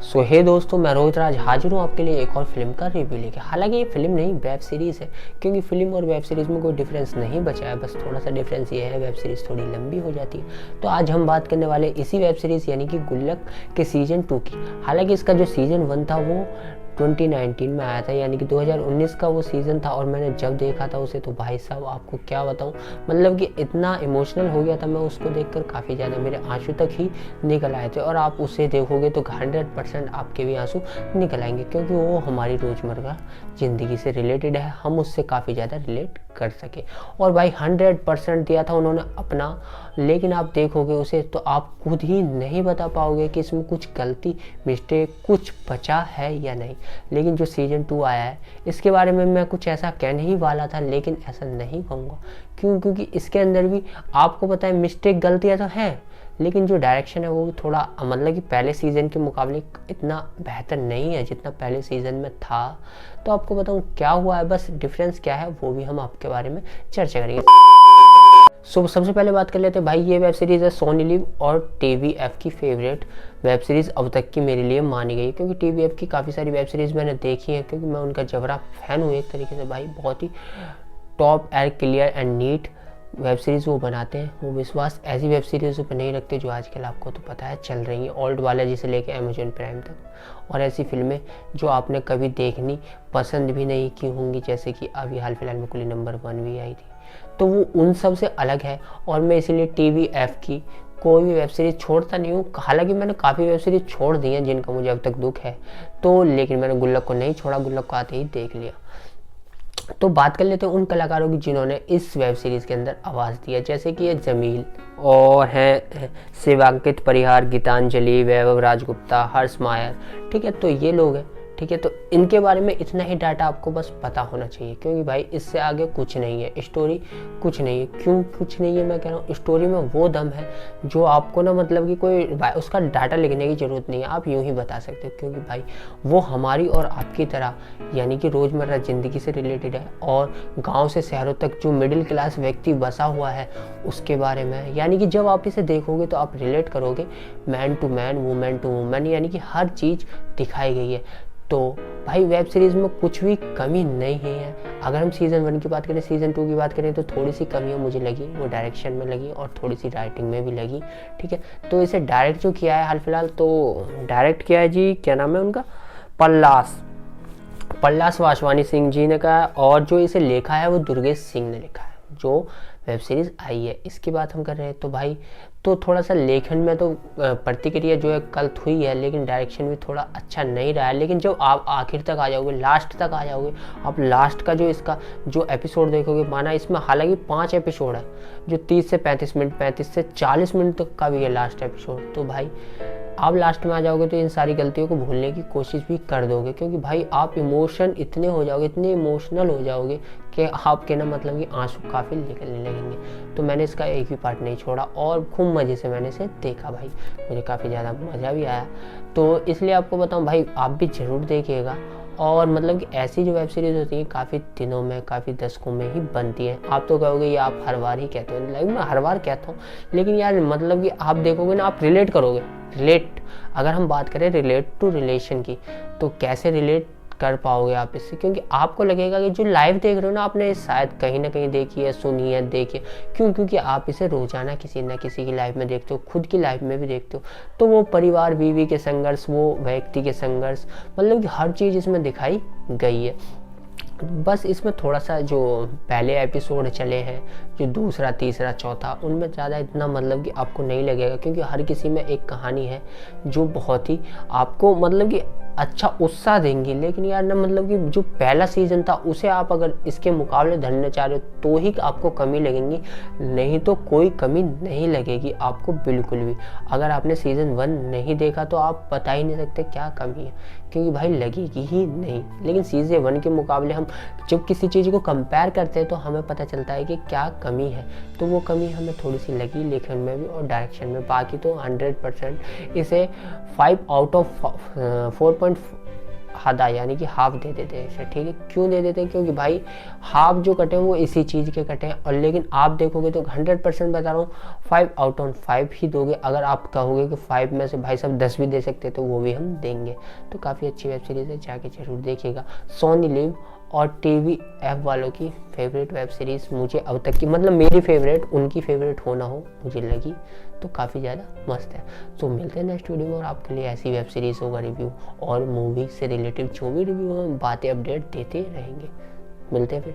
सो हे दोस्तों, मैं रोहित राज हाजिर हूँ आपके लिए एक और फिल्म का रिव्यू लेके। हालांकि ये फिल्म नहीं, वेब सीरीज़ है, क्योंकि फिल्म और वेब सीरीज़ में कोई डिफरेंस नहीं बचा है। बस थोड़ा सा डिफरेंस ये है, वेब सीरीज़ थोड़ी लंबी हो जाती है। तो आज हम बात करने वाले इसी वेब सीरीज़ यानी कि गुल्लक के सीजन 2 की। हालांकि इसका जो सीजन 1 था वो 2019 में आया था, यानी कि 2019 का वो सीज़न था। और मैंने जब देखा था उसे तो भाई साहब आपको क्या बताऊं, मतलब कि इतना इमोशनल हो गया था मैं उसको देखकर, काफ़ी ज़्यादा मेरे आंसू तक ही निकल आए थे। और आप उसे देखोगे तो 100% आपके भी आंसू निकल आएंगे, क्योंकि वो हमारी रोज़मर्रा ज़िंदगी से रिलेटेड है, हम उससे काफ़ी ज़्यादा रिलेट कर सके। और भाई 100% दिया था उन्होंने अपना, लेकिन आप देखोगे उसे तो आप खुद ही नहीं बता पाओगे कि इसमें कुछ गलती, मिस्टेक, कुछ बचा है या नहीं। लेकिन जो सीजन 2 आया है इसके बारे में मैं कुछ ऐसा कहने ही वाला था, लेकिन ऐसा नहीं कहूँगा। क्योंकि इसके अंदर भी आपको पता है मिस्टेक, गलतियाँ तो हैं, लेकिन जो डायरेक्शन है वो भी थोड़ा मतलब कि पहले सीज़न के मुकाबले इतना बेहतर नहीं है जितना पहले सीज़न में था। तो आपको बताऊँ क्या हुआ है, बस डिफरेंस क्या है वो भी हम आपके बारे में चर्चा करेंगे। सबसे पहले बात कर लेते हैं भाई, ये वेब सीरीज़ है सोनी लिव और TVF की फेवरेट वेब सीरीज़ अब तक की मेरे लिए मानी गई है। क्योंकि TVF की काफ़ी सारी वेब सीरीज़ मैंने देखी है, क्योंकि मैं उनका जबरा फ़ैन हूँ एक तरीके से। भाई बहुत ही top and clear and neat web series वो बनाते हैं। वो विश्वास ऐसी वेब सीरीज़ों पर नहीं रखते जो आजकल आपको तो पता है चल रही हैं, ओल्ड बालाजी से लेकर अमेजॉन प्राइम तक। और ऐसी फिल्में जो आपने कभी देखनी पसंद भी नहीं की होंगी, जैसे कि अभी हाल फिलहाल में कुली नंबर 1 भी आई थी, तो वो उन सब से अलग है। और मैं इसीलिए TVF की कोई भी वेब सीरीज़ छोड़ता नहीं हूँ। हालांकि मैंने काफ़ी वेब सीरीज़ छोड़ दी हैं जिनका मुझे अब तक दुख है, तो लेकिन मैंने गुल्लक को नहीं छोड़ा, गुल्लक को आते ही देख लिया। तो बात कर लेते हैं उन कलाकारों की जिन्होंने इस वेब सीरीज़ के अंदर आवाज़ दी है, जैसे कि ये जमील और हैं शिवांकित परिहार, गीतांजलि, वैभव राजगुप्ता, हर्ष मायर। ठीक है, तो ये लोग हैं। ठीक है, तो इनके बारे में इतना ही डाटा आपको बस पता होना चाहिए, क्योंकि भाई इससे आगे कुछ नहीं है, स्टोरी कुछ नहीं है। क्यों कुछ नहीं है मैं कह रहा हूँ, स्टोरी में वो दम है जो आपको ना मतलब कि कोई उसका डाटा लिखने की ज़रूरत नहीं है, आप यूँ ही बता सकते हो। क्योंकि भाई वो हमारी और आपकी तरह यानी कि रोज़मर्रा ज़िंदगी से रिलेटेड है, और गाँव से शहरों तक जो मिडिल क्लास व्यक्ति बसा हुआ है उसके बारे में। यानी कि जब आप इसे देखोगे तो आप रिलेट करोगे, man to man, women to women, यानी कि हर चीज़ दिखाई गई है। तो भाई वेब सीरीज़ में कुछ भी कमी नहीं है। अगर हम सीज़न 1 की बात करें, सीज़न 2 की बात करें, तो थोड़ी सी कमियाँ मुझे लगी, वो डायरेक्शन में लगी और थोड़ी सी राइटिंग में भी लगी। ठीक है, तो इसे डायरेक्ट जो किया है हाल फिलहाल, तो डायरेक्ट किया है जी, क्या नाम है उनका, पल्लास वासवानी सिंह जी ने कहा। और जो इसे लिखा है वो दुर्गेश सिंह ने लिखा है, जो वेब सीरीज़ आई है इसकी बात हम कर रहे हैं। तो भाई तो थोड़ा सा लेखन में तो प्रतिक्रिया जो है गलत हुई है, लेकिन डायरेक्शन भी थोड़ा अच्छा नहीं रहा है। लेकिन जब आप आखिर तक आ जाओगे, लास्ट तक आ जाओगे, आप लास्ट का जो इसका जो एपिसोड देखोगे, माना इसमें हालांकि 5 एपिसोड है जो 30 से 35 मिनट, 35 से 40 मिनट तक का भी है लास्ट एपिसोड। तो भाई आप लास्ट में आ जाओगे तो इन सारी गलतियों को भूलने की कोशिश भी कर दोगे, क्योंकि भाई आप इमोशन इतने हो जाओगे, इतने इमोशनल हो जाओगे कि आपके ना मतलब कि आंसू काफ़ी निकलने लगेंगे। तो मैंने इसका एक भी पार्ट नहीं छोड़ा और खूब मज़े से मैंने इसे देखा। भाई मुझे काफ़ी ज़्यादा मज़ा भी आया, तो इसलिए आपको बताऊँ भाई आप भी ज़रूर देखिएगा। और मतलब कि ऐसी जो वेब सीरीज़ होती है काफ़ी दिनों में, काफ़ी दशकों में ही बनती हैं। आप तो कहोगे ये आप हर बार ही कहते हो, लाइक मैं हर बार कहता हूँ, लेकिन यार मतलब कि आप देखोगे ना, आप रिलेट करोगे। रिलेट, अगर हम बात करें रिलेट टू रिलेशन की, तो कैसे रिलेट कर पाओगे आप इससे, क्योंकि आपको लगेगा कि जो लाइव देख रहे हो ना, आपने शायद कहीं ना कहीं देखी है, सुनी है, देखी है। क्यों? क्योंकि आप इसे रोजाना किसी न किसी की लाइफ में देखते हो, खुद की लाइफ में भी देखते हो। तो वो परिवार बीवी के संघर्ष, वो व्यक्ति के संघर्ष, मतलब कि हर चीज़ इसमें दिखाई गई है। बस इसमें थोड़ा सा जो पहले एपिसोड चले हैं, जो दूसरा, तीसरा, चौथा, उनमें ज़्यादा इतना मतलब कि आपको नहीं लगेगा, क्योंकि हर किसी में एक कहानी है जो बहुत ही आपको मतलब कि अच्छा उत्साह देंगी। लेकिन यार ना मतलब कि जो पहला सीज़न था उसे आप अगर इसके मुकाबले धरना चाह रहे हो तो ही आपको कमी लगेंगी, नहीं तो कोई कमी नहीं लगेगी आपको बिल्कुल भी। अगर आपने सीज़न 1 नहीं देखा तो आप बता ही नहीं सकते क्या कमी है, क्योंकि भाई लगेगी ही नहीं। लेकिन सीज़न 1 के मुकाबले हम जब किसी चीज़ को कंपेयर करते हैं तो हमें पता चलता है कि क्या कमी है। तो वो कमी हमें थोड़ी सी लगी लेखन में भी और डायरेक्शन में। बाकी तो 100% इसे 5 आउट ऑफ आधा यानी कि हाफ दे देते हैं इसे, ठीक है। क्यों दे देते हैं? क्योंकि भाई हाफ जो कटे हैं वो इसी चीज़ के कटे हैं। और लेकिन आप देखोगे तो 100% बता रहा हूँ 5/5 ही दोगे। अगर आप कहोगे कि 5 में से भाई साहब 10 भी दे सकते तो वो भी हम देंगे। तो काफ़ी अच्छी वेब सीरीज़ है, जाके जरूर देखिएगा। सोनी लिव और टीवी ऐप वालों की फेवरेट वेब सीरीज़ मुझे अब तक की, मतलब मेरी फेवरेट उनकी फेवरेट होना हो मुझे लगी, तो काफ़ी ज़्यादा मस्त है। तो मिलते हैं नेक्स्ट वीडियो में और आपके लिए ऐसी वेब सीरीज़ होगा रिव्यू और मूवी से रिलेटेड जो भी रिव्यू हम बातें अपडेट देते रहेंगे। मिलते हैं फिर।